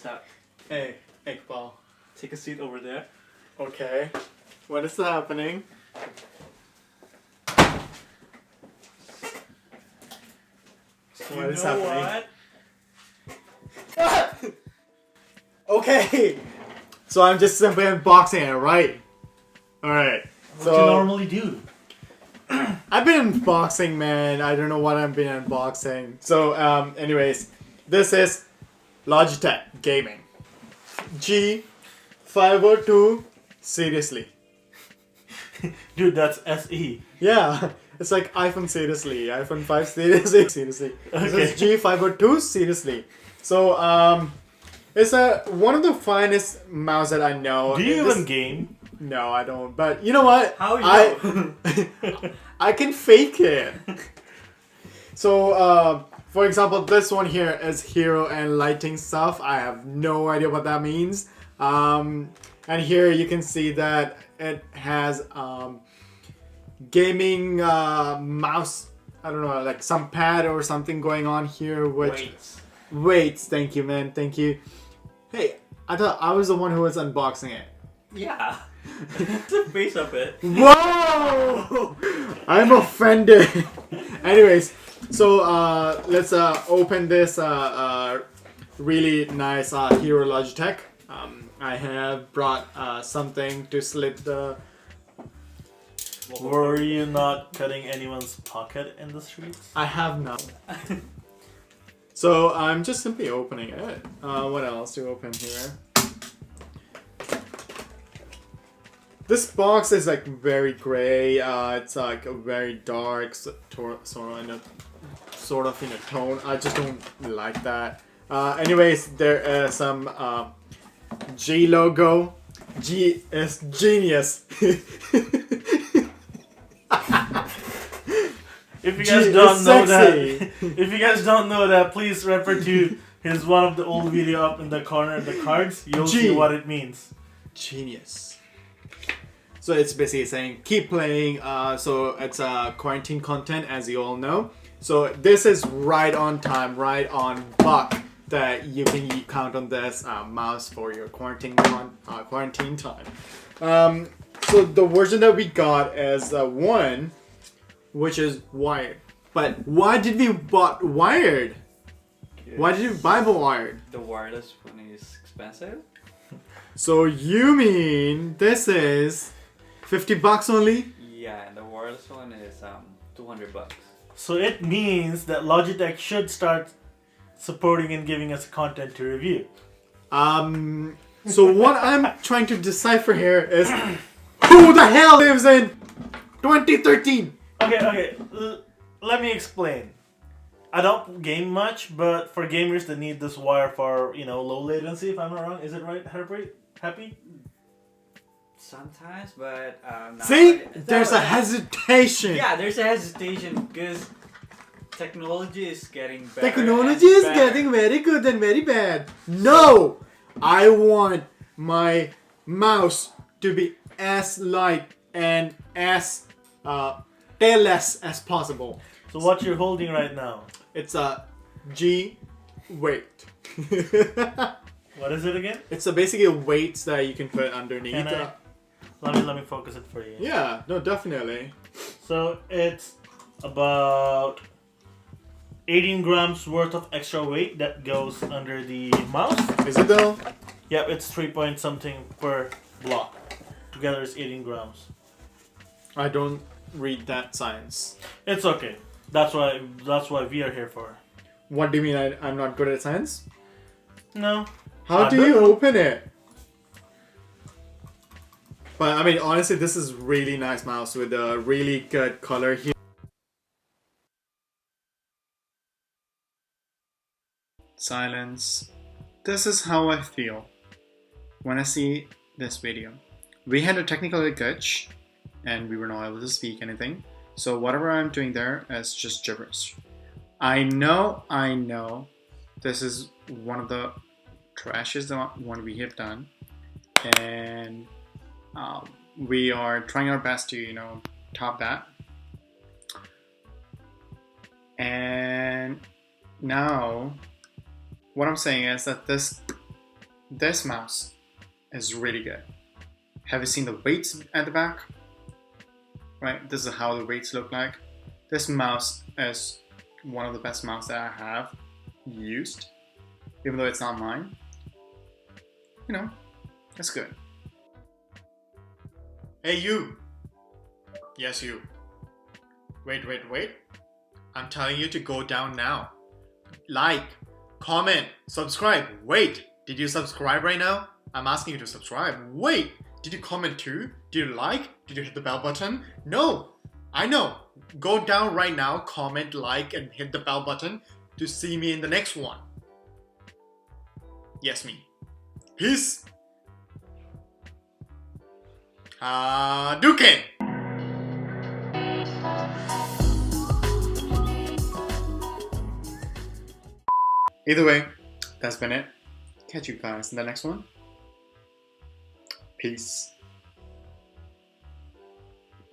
stuck. Hey, Iqbal. Take a seat over there. Okay. What is happening? What is happening? What? Okay. So I'm just simply unboxing it, right? Alright. What you normally do? I've been unboxing, man. I don't know what I've been unboxing. So, anyways, this is Logitech Gaming. G502, seriously. Dude, that's SE. Yeah, it's like iPhone seriously, iPhone 5 seriously, seriously. Okay. This is G502 seriously. So, it's one of the finest mouse that I know. Do you even game? No, I don't. But you know what? How you? I can fake it. So, for example, this one here is hero and lighting stuff. I have no idea what that means. And here you can see that it has gaming mouse. I don't know, like some pad or something going on here. Which weights. Thank you, man. Thank you. Hey, I thought I was the one who was unboxing it. Yeah. The face of it. Whoa! I'm offended. Anyways, so let's open this really nice Hero Logitech. I have brought something to slit the. Were you not cutting anyone's pocket in the streets? I have not. So I'm just simply opening it. What else to open here? This box is like very gray. It's like a very dark sort of in a tone. I just don't like that. Anyways, there is some G logo. G is genius. If you guys don't know that, if you guys don't know that, please refer to his one of the old video up in the corner of the cards. You'll see what it means. Genius. So it's basically saying keep playing. So it's quarantine content, as you all know. So this is right on time, right on buck that you can count on this mouse for your quarantine time. So the version that we got is one, which is wired. But why did we buy wired? Why did you buy the wired? The wireless one is expensive. So you mean this is $50 only? Yeah, and the wireless one is $200. So it means that Logitech should start supporting and giving us content to review. So what I'm trying to decipher here is who the hell lives in 2013? Okay. Let me explain. I don't game much, but for gamers that need this wire for, low latency, if I'm not wrong, is it right, Happy? Sometimes, but see, there's a hesitation. Yeah, there's a hesitation because technology is getting better. Technology is getting very good and very bad. No, I want my mouse to be as light and as tailless as possible. So what you're holding right now? It's a G weight. What is it again? It's basically weights that you can put underneath. Let me focus it for you. Yeah, no, definitely. So it's about 18 grams worth of extra weight that goes under the mouse. Is it though? Yep, it's 3 point something per block. Together it's 18 grams. I don't read that science. It's okay. That's why we are here for. What do you mean I'm not good at science? No. How do you open it? But I mean, honestly, this is really nice mouse with a really good color here. Silence. This is how I feel when I see this video. We had a technical glitch and we were not able to speak anything. So whatever I'm doing there is just gibberish. I know this is one of the trashiest one we have done. And we are trying our best to, top that. And now, what I'm saying is that this this mouse is really good. Have you seen the weights at the back? Right, this is how the weights look like. This mouse is one of the best mouse that I have used, even though it's not mine. You know, it's good. Hey you! Yes you. Wait. I'm telling you to go down now. Like, comment, subscribe. Wait, did you subscribe right now? I'm asking you to subscribe. Wait, did you comment too? Did you like? Did you hit the bell button? No, I know. Go down right now, comment, like, and hit the bell button to see me in the next one. Yes, me. Peace. Hadouken! Either way, that's been it. Catch you guys in the next one. Peace.